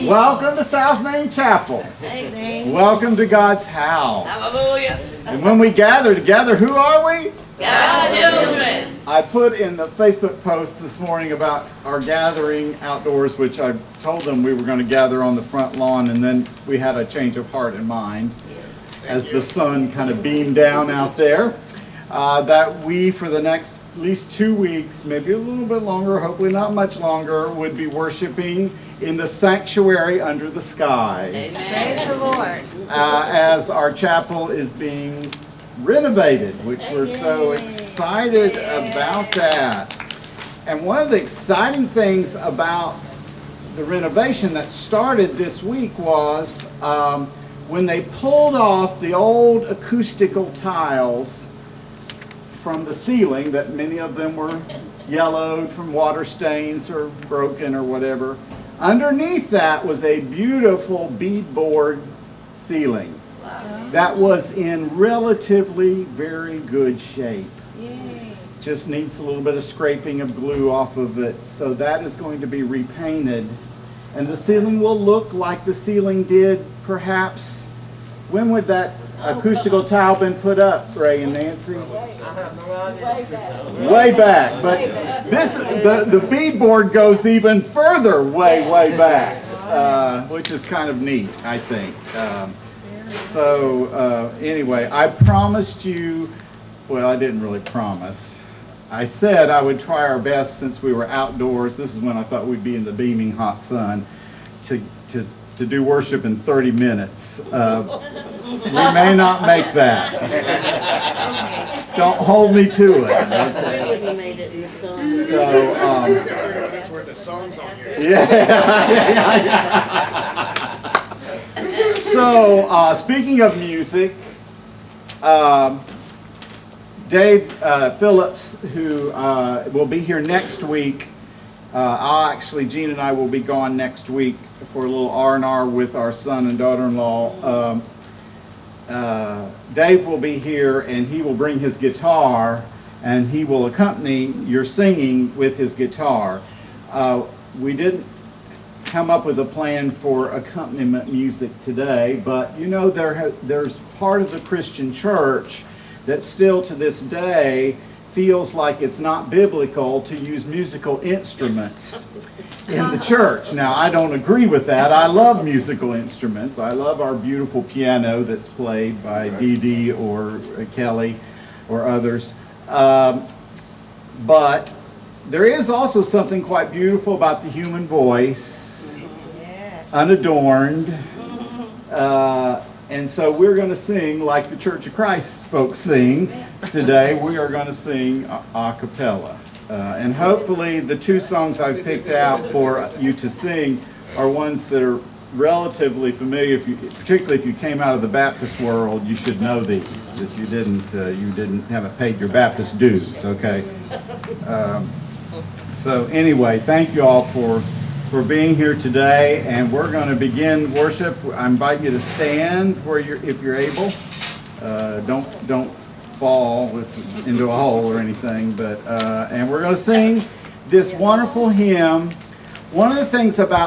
Welcome to South Main Chapel. Amen. Welcome to God's house. Hallelujah. And when we gather together, who are we? God's children. I put in the Facebook post this morning about our gathering outdoors, which I told them we were going to gather on the front lawn, and then we had a change of heart and mind as the sun kind of beamed down out there. That we, for the next at least 2 weeks, maybe a little bit longer, hopefully not much longer, would be worshiping in the sanctuary under the skies. Praise the Lord. As our chapel is being renovated, which we're so excited about that. And one of the exciting things about the renovation that started this week was when they pulled off the old acoustical tiles from the ceiling, that many of them were yellowed from water stains or broken or whatever. Underneath that was a beautiful beadboard ceiling that was in relatively very good shape. Just needs a little bit of scraping of glue off of it. So that is going to be repainted. And the ceiling will look like the ceiling did perhaps, when would that acoustical tile been put up, Ray and Nancy? Way back. But this, the beadboard goes even further way back, which is kind of neat, I think. Anyway, I promised you, well, I didn't really promise. I said I would try our best since we were outdoors. This is when I thought we'd be in the beaming hot sun to do worship in 30 minutes. We may not make that. Don't hold me to it. Okay. That's where the song's on here. So, speaking of music, Dave Phillips, who will be here next week, Gene and I will be gone next week for a little R&R with our son and daughter-in-law. Dave will be here, and he will bring his guitar, and he will accompany your singing with his guitar. We didn't come up with a plan for accompaniment music today, but you know there's part of the Christian church that still to this day feels like it's not biblical to use musical instruments in the church. Now, I don't agree with that. I love musical instruments. I love our beautiful piano that's played by Dee Dee or Kelly or others. But there is also something quite beautiful about the human voice, unadorned. And so we're going to sing like the Church of Christ folks sing today. We are going to sing a cappella. And hopefully the two songs I've picked out for you to sing are ones that are relatively familiar. Particularly if you came out of the Baptist world, you should know these. If you haven't paid your Baptist dues, okay? So anyway, thank you all for being here today, and we're going to begin worship. I invite you to stand if you're able. Don't fall into a hole or anything. But and we're going to sing this wonderful hymn. One of the things about